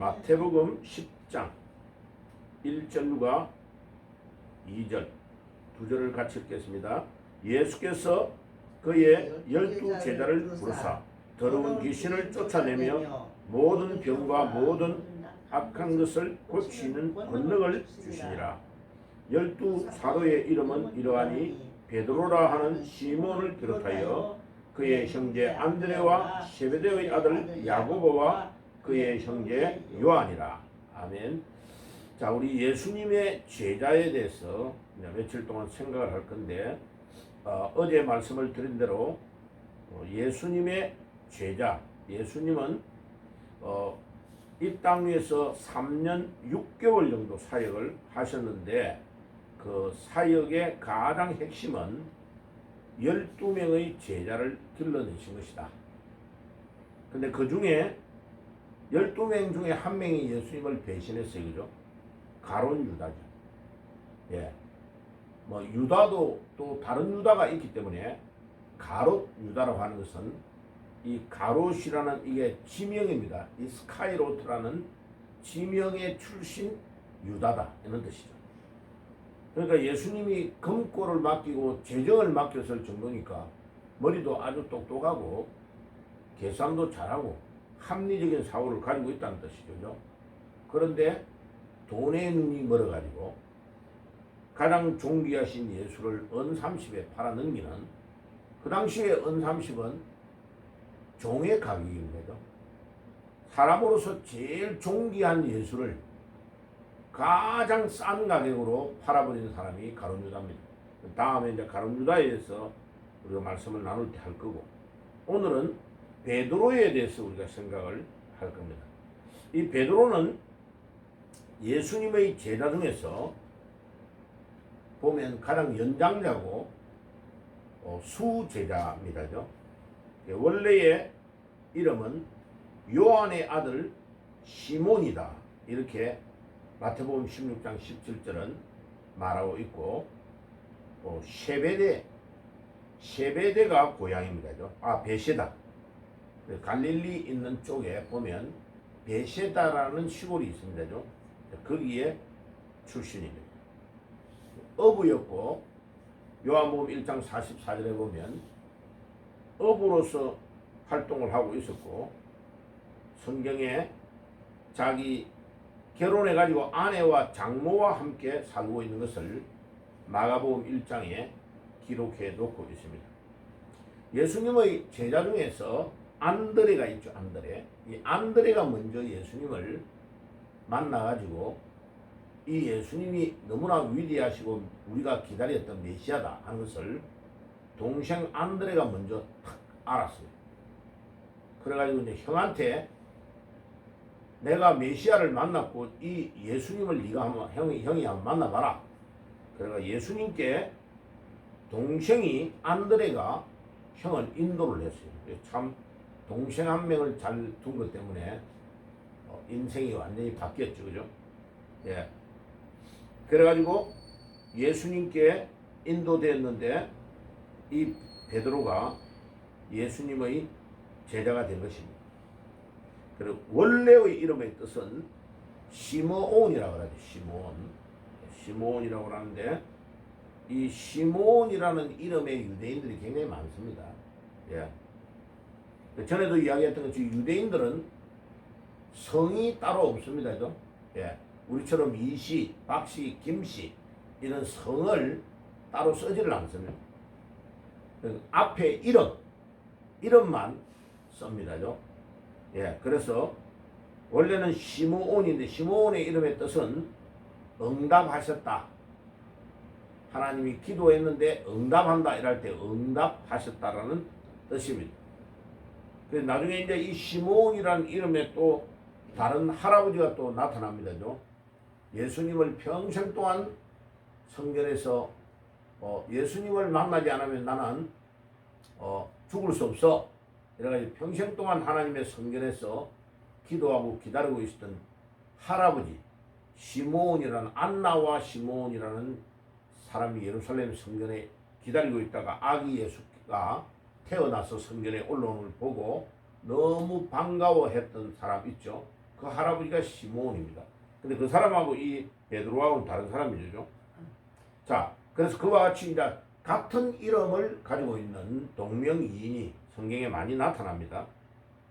마태복음 10장 1절과 2절 두 절을 같이 읽겠습니다. 예수께서 그의 12제자를 부르사 더러운 귀신을 쫓아내며 모든 병과 모든 악한 것을 고치는 권능을 주시니라. 12사도의 이름은 이러하니 베드로라 하는 시몬을 비롯하여 그의 형제 안드레와 세베대의 아들 야고보와 그의 형제 요한이라. 아멘. 자, 우리 예수님의 제자에 대해서 며칠 동안 생각을 할 건데, 어제 말씀을 드린 대로 예수님의 제자, 예수님은 이 땅 위에서 3년 6개월 정도 사역을 하셨는데, 그 사역의 가장 핵심은 12명의 제자를 길러내신 것이다. 근데 그 중에 12명 중에 한 명이 예수님을 배신했어요. 그죠? 가룟 유다죠. 예. 뭐 유다도 또 다른 유다가 있기 때문에 가롯 유다라고 하는 것은 이 가롯이라는 이게 지명입니다. 이 스카이로트라는 지명의 출신 유다다 이런 뜻이죠. 그러니까 예수님이 금고를 맡기고 재정을 맡겼을 정도니까 머리도 아주 똑똑하고 계산도 잘하고 합리적인 사고를 가지고 있다는 뜻이죠. 그런데 돈의 눈이 멀어가지고 가장 존귀하신 예수를 은30에 팔아넘기는, 그 당시에 은30은 종의 가격입니다. 사람으로서 제일 존귀한 예수를 가장 싼 가격으로 팔아버리는 사람이 가룟 유다입니다. 다음에 이제 가룟 유다에 대해서 우리가 말씀을 나눌 때 할 거고, 오늘은 베드로에 대해서 우리가 생각을 할 겁니다. 이 베드로는 예수님의 제자 중에서 보면 가장 연장자고 수제자입니다. 원래의 이름은 요한의 아들 시몬이다. 이렇게 마태복음 16장 17절은 말하고 있고, 셰베대가 고향입니다. 베세다. 갈릴리 있는 쪽에 보면 베세다라는 시골이 있습니다. 거기에 출신입니다. 어부였고, 요한복음 1장 44절에 보면 어부로서 활동을 하고 있었고, 성경에 자기 결혼해가지고 아내와 장모와 함께 살고 있는 것을 마가복음 1장에 기록해 놓고 있습니다. 예수님의 제자 중에서 안드레가 있죠. 안드레. 이 안드레가 먼저 예수님을 만나가지고 이 예수님이 너무나 위대하시고 우리가 기다렸던 메시아다 하는 것을 동생 안드레가 먼저 탁 알았어요. 그래가지고 이제 형한테 내가 메시아를 만났고 이 예수님을 네가 한번 형이 한번 만나봐라. 그래가 예수님께 동생이 안드레가 형을 인도를 했어요. 참 동생 한 명을 잘 둔 것 때문에 인생이 완전히 바뀌었죠. 그죠? 예. 그래가지고 예수님께 인도되었는데 이 베드로가 예수님의 제자가 된 것입니다. 그리고 원래의 이름의 뜻은 시므온이라고 하죠. 시므온이라고 하는데 이 시므온이라는 이름의 유대인들이 굉장히 많습니다. 예. 전에도 이야기했던 것처럼 유대인들은 성이 따로 없습니다. 예. 우리처럼 이씨, 박씨, 김씨 이런 성을 따로 쓰지를 않습니다. 앞에 이름만 씁니다. 예. 그래서 원래는 시므온인데 시므온의 이름의 뜻은 응답하셨다. 하나님이 기도했는데 응답한다 이럴 때 응답하셨다라는 뜻입니다. 그래서 나중에 이제 이 시므온이라는 이름에 또 다른 할아버지가 또 나타납니다. 예수님을 평생 동안 성전에서 예수님을 만나지 않으면 나는 죽을 수 없어. 이래가지고 평생 동안 하나님의 성전에서 기도하고 기다리고 있었던 할아버지 시므온이라는, 안나와 시므온이라는 사람이 예루살렘 성전에 기다리고 있다가 아기 예수가 태어나서 성전에 올라오는 걸 보고 너무 반가워했던 사람 있죠. 그 할아버지가 시므온입니다. 근데 그 사람하고 이 베드로하고는 다른 사람이죠. 자, 그래서 그와 같이 이제 같은 이름을 가지고 있는 동명이인이 성경에 많이 나타납니다.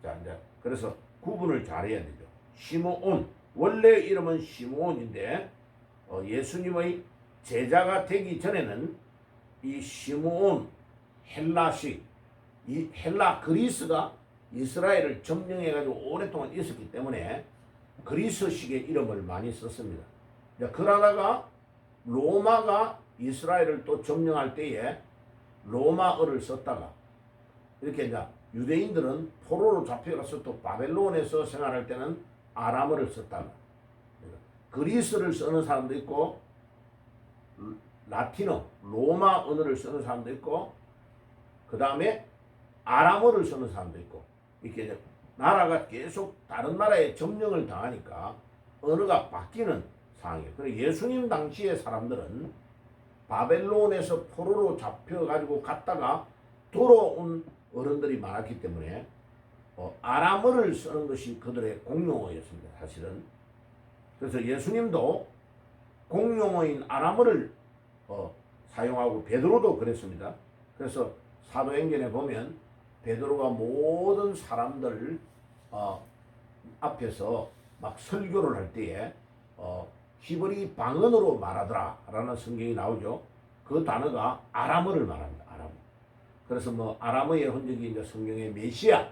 자, 이제 그래서 구분을 잘해야 되죠. 시므온, 원래 이름은 시므온인데 예수님의 제자가 되기 전에는 이 시므온 헬라식, 이 헬라 그리스가 이스라엘을 점령해가지고 오랫동안 있었기 때문에 그리스식의 이름을 많이 썼습니다. 그러다가 로마가 이스라엘을 또 점령할 때에 로마어를 썼다가 이렇게 이제 유대인들은 포로로 잡혀가서 또 바벨론에서 생활할 때는 아람어를 썼다가 그리스를 쓰는 사람도 있고 라틴어, 로마 언어를 쓰는 사람도 있고 그 다음에 아람어를 쓰는 사람도 있고 이렇게 나라가 계속 다른 나라에 점령을 당하니까 언어가 바뀌는 상황이에요. 그리고 예수님 당시의 사람들은 바벨론에서 포로로 잡혀가지고 갔다가 돌아온 어른들이 많았기 때문에 아람어를 쓰는 것이 그들의 공용어였습니다. 사실은. 그래서 예수님도 공용어인 아람어를 사용하고 베드로도 그랬습니다. 그래서 사도행전에 보면 베드로가 모든 사람들 앞에서 막 설교를 할 때에 히브리 방언으로 말하더라 라는 성경이 나오죠. 그 단어가 아람어를 말합니다. 아람어. 그래서 뭐 아람어의 흔적이 이제 성경의 메시아,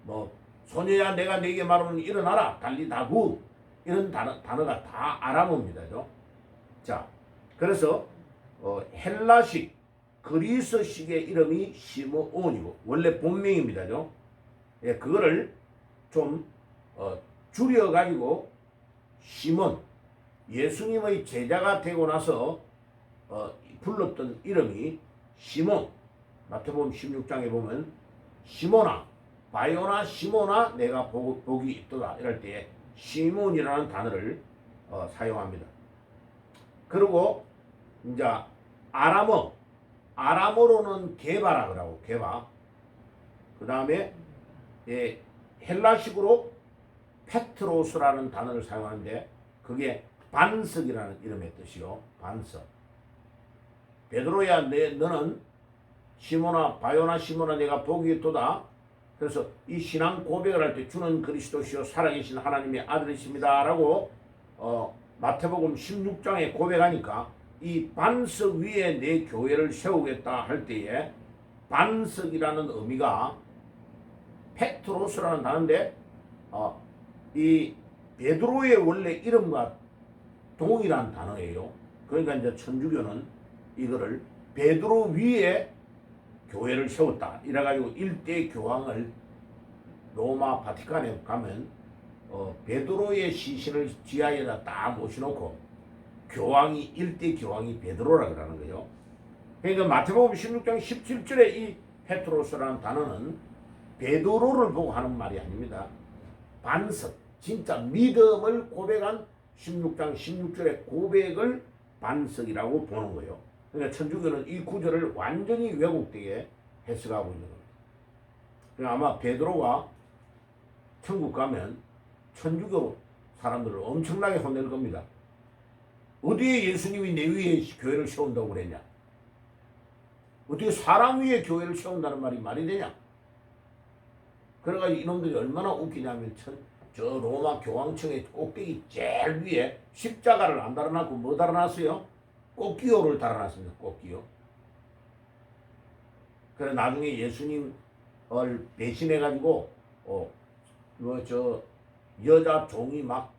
뭐 소녀야 내가 네게 말하면 일어나라 달리다구 이런 단어가 다 아람어입니다죠. 자, 그래서 헬라식 그리스식의 이름이 시므온이고 원래 본명입니다죠. 예, 그거를 좀 줄여가지고 시몬, 예수님의 제자가 되고 나서 불렀던 이름이 시몬. 마태복음 16장에 보면 시몬아, 바요나 시몬아 내가 복이 있도다 이럴 때에 시몬이라는 단어를 사용합니다. 그리고 이제 아람어로는 게바라 그러고 게바. 그 다음에 헬라식으로 페트로스라는 단어를 사용하는데 그게 반석이라는 이름의 뜻이요. 반석. 베드로야 너는 시몬아 바요나 시몬아 내가 복이 있도다. 그래서 이 신앙 고백을 할 때 주는 그리스도시요 살아계신 하나님의 아들이십니다 라고 마태복음 16장에 고백하니까 이 반석 위에 내 교회를 세우겠다 할 때에 반석이라는 의미가 페트로스라는 단어인데 이 베드로의 원래 이름과 동일한 단어예요. 그러니까 이제 천주교는 이거를 베드로 위에 교회를 세웠다 이래가지고 일대 교황을 로마 바티칸에 가면 베드로의 시신을 지하에다 딱 모셔놓고 교황이 일대 교황이 베드로라 그러는 거예요. 그러니까 마태복음 16장 17절에 이 페트로스라는 단어는 베드로를 보고 하는 말이 아닙니다. 반석, 진짜 믿음을 고백한 16장 16절의 고백을 반석이라고 보는 거예요. 그러니까 천주교는 이 구절을 완전히 왜곡되게 해석하고 있는 겁니다. 그러니까 아마 베드로가 천국 가면 천주교 사람들을 엄청나게 혼낼 겁니다. 어디에 예수님이 내 위에 교회를 세운다고 그랬냐? 어떻게 사람 위에 교회를 세운다는 말이 되냐? 그래가지고 이놈들이 얼마나 웃기냐면 저 로마 교황청의 꼭대기 제일 위에 십자가를 안 달아놨고 뭐 달아놨어요? 꽃기호를 달아놨습니다. 꽃기호. 그래 나중에 예수님을 배신해가지고 여자 종이 막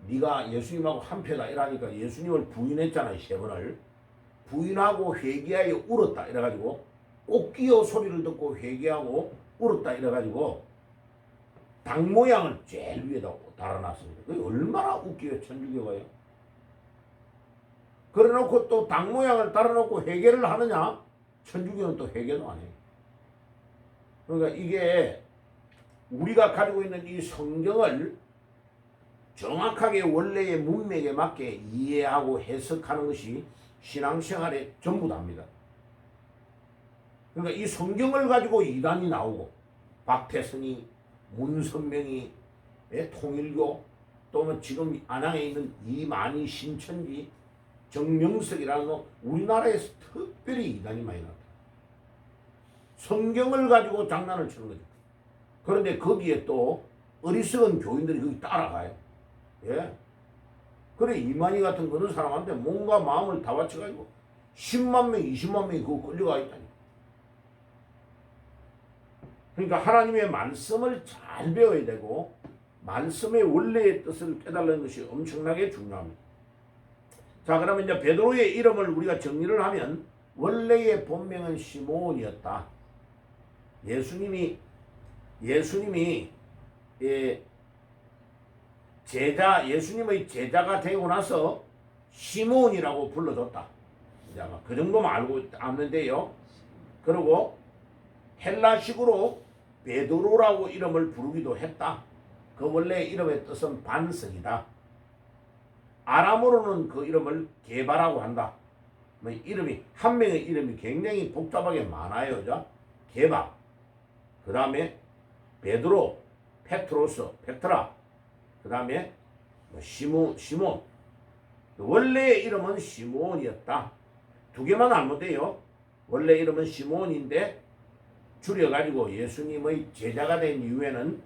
네가 예수님하고 한패다 이러니까 예수님을 부인했잖아요. 3번을 부인하고 회개하여 울었다 이래가지고 꽃기호 소리를 듣고 회개하고 울었다 이래가지고 닭 모양을 제일 위에다 달아놨습니다. 그게 얼마나 웃겨요. 천주교가요. 그래놓고 또 닭 모양을 달아놓고 회개를 하느냐? 천주교는 또 회개도 안 해요. 그러니까 이게 우리가 가지고 있는 이 성경을 정확하게 원래의 문맥에 맞게 이해하고 해석하는 것이 신앙생활의 전부답니다. 그러니까 이 성경을 가지고 이단이 나오고 박태선이, 문선명이, 예, 통일교, 또는 지금 안양에 있는 이만희 신천지, 정명석이라는 우리나라에서 특별히 이단이 많이 나왔다. 성경을 가지고 장난을 치는 거죠. 그런데 거기에 또 어리석은 교인들이 거기 따라가요. 예. 그래 이만희 같은 그런 사람한테 뭔가 마음을 다 바쳐가지고 10만 명, 20만 명이 그거 끌려가 있다니. 그러니까 하나님의 말씀을 잘 배워야 되고 말씀의 원래의 뜻을 깨달는 것이 엄청나게 중요합니다. 자, 그러면 이제 베드로의 이름을 우리가 정리를 하면 원래의 본명은 시몬이었다. 예수님이 예수님의 제자가 되고 나서 시몬이라고 불러줬다. 이제 아마 그 정도만 알고 아면 돼요. 그리고 헬라식으로 베드로라고 이름을 부르기도 했다. 그 원래 이름의 뜻은 반석이다. 아람어로는 그 이름을 게바라고 한다. 뭐 이름이 한 명의 이름이 굉장히 복잡하게 많아요. 그죠? 게바. 그 다음에 베드로, 페트로스, 페트라. 그 다음에 시몬. 원래의 이름은 시몬이었다. 두 개만 알면 돼요. 원래 이름은 시몬인데 줄여가지고 예수님의 제자가 된 이후에는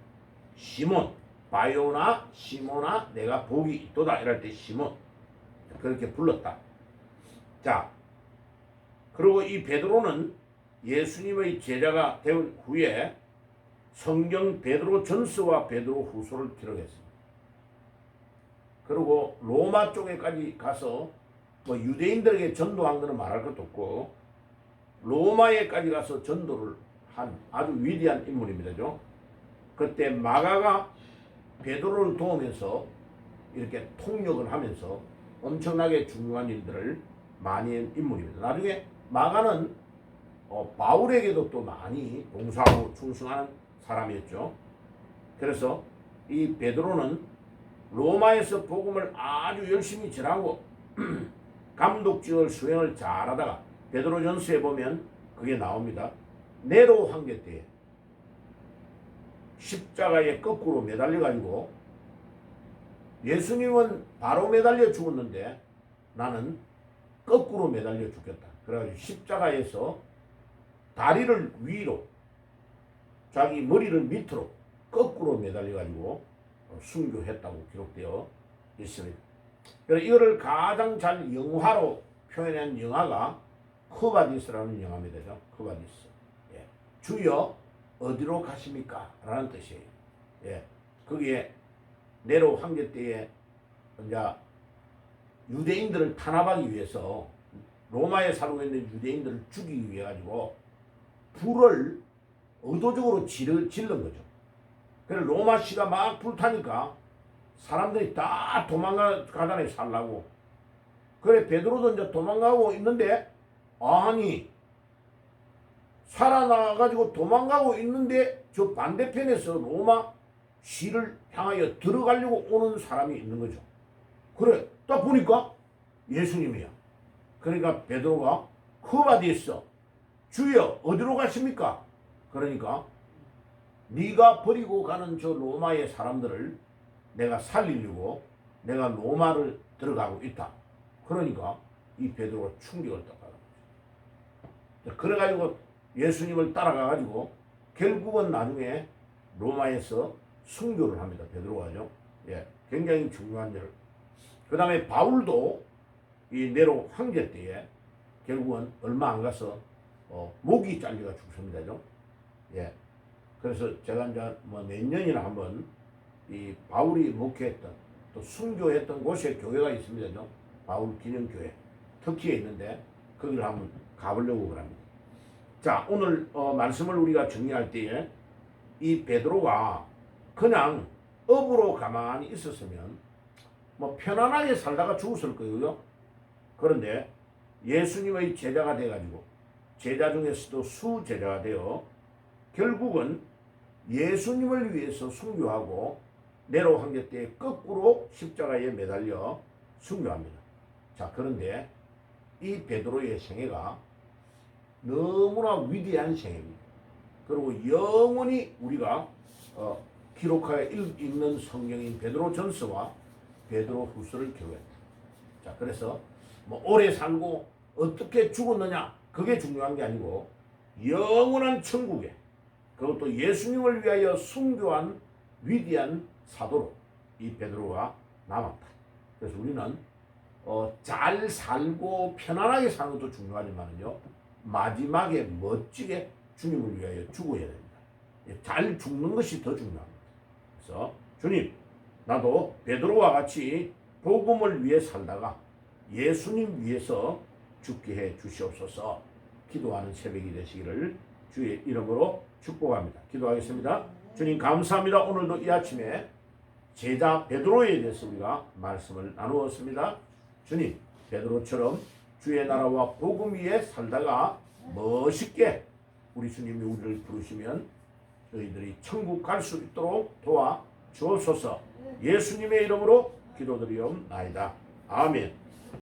시몬, 바요나 시몬아 내가 복이 있도다 이럴 때 시몬 그렇게 불렀다. 자, 그리고 이 베드로는 예수님의 제자가 된 후에 성경 베드로 전서와 베드로 후서를 기록했습니다. 그리고 로마 쪽에까지 가서 뭐 유대인들에게 전도한 것은 말할 것도 없고 로마에까지 가서 전도를 한 아주 위대한 인물입니다. 그때 마가가 베드로를 도우면서 이렇게 통역을 하면서 엄청나게 중요한 일들을 많이 한 인물입니다. 나중에 마가는 바울에게도 또 많이 봉사하고 충성하는 사람이었죠. 그래서 이 베드로는 로마에서 복음을 아주 열심히 전하고 감독직을 수행을 잘하다가 베드로전서에 보면 그게 나옵니다. 네로 황제 때 십자가에 거꾸로 매달려 가지고 예수님은 바로 매달려 죽었는데 나는 거꾸로 매달려 죽겠다. 그래가지고 십자가에서 다리를 위로 자기 머리를 밑으로 거꾸로 매달려 가지고 순교했다고 기록되어 있습니다. 그래서 이거를 가장 잘 영화로 표현한 영화가 크바디스라는 영화입니다. 크바디스. 예. 주여 어디로 가십니까? 라는 뜻이에요. 예. 거기에 네로 황제 때에 이제 유대인들을 탄압하기 위해서 로마에 살고 있는 유대인들을 죽이기 위해 가지고 불을 의도적으로 질른 거죠. 그래서 로마시가 막 불타니까 사람들이 다 도망가잖아요, 살라고. 그래 베드로도 이제 도망가고 있는데 아니 살아나가지고 도망가고 있는데 저 반대편에서 로마 시를 향하여 들어가려고 오는 사람이 있는 거죠. 그래 딱 보니까 예수님이야. 그러니까 베드로가 크바디스 주여 어디로 가십니까? 그러니까 네가 버리고 가는 저 로마의 사람들을 내가 살리려고 내가 로마를 들어가고 있다. 그러니까 이 베드로가 충격을 딱 받은 거죠. 그래가지고 예수님을 따라가가지고 결국은 나중에 로마에서 순교를 합니다. 베드로가죠. 예, 굉장히 중요한 일. 그 다음에 바울도 이 네로 황제 때에 결국은 얼마 안 가서 목이 잘려가 죽습니다. 예. 그래서 제가 이제 뭐 몇 년이나 한번 이 바울이 목회했던 또 순교했던 곳에 교회가 있습니다. 바울 기념교회 터키에 있는데 거기를 한번 가보려고 합니다. 자, 오늘 말씀을 우리가 정리할 때에 이 베드로가 그냥 업으로 가만히 있었으면 뭐 편안하게 살다가 죽었을 거예요. 그런데 예수님의 제자가 돼가지고 제자 중에서도 수제자가 되어 결국은 예수님을 위해서 순교하고 네로 황제 때 거꾸로 십자가에 매달려 순교합니다. 자, 그런데 이 베드로의 생애가 너무나 위대한 생애입니다. 그리고 영원히 우리가 기록하여 읽는 성경인 베드로전서와 베드로후서를 기록했다. 자, 그래서 뭐 오래 살고 어떻게 죽었느냐 그게 중요한 게 아니고 영원한 천국에 그것도 예수님을 위하여 순교한 위대한 사도로 이 베드로가 남았다. 그래서 우리는 잘 살고 편안하게 사는 것도 중요하지만요 마지막에 멋지게 주님을 위하여 죽어야 됩니다. 잘 죽는 것이 더 중요합니다. 그래서 주님, 나도 베드로와 같이 복음을 위해 살다가 예수님 위해서 죽게 해 주시옵소서. 기도하는 새벽이 되시기를 주의 이름으로 축복합니다. 기도하겠습니다. 주님 감사합니다. 오늘도 이 아침에 제자 베드로에 대해서 우리가 말씀을 나누었습니다. 주님, 베드로처럼 주의 나라와 복음 위에 살다가 멋있게 우리 주님이 우리를 부르시면 저희들이 천국 갈 수 있도록 도와 주옵소서. 예수님의 이름으로 기도드리옵나이다. 아멘.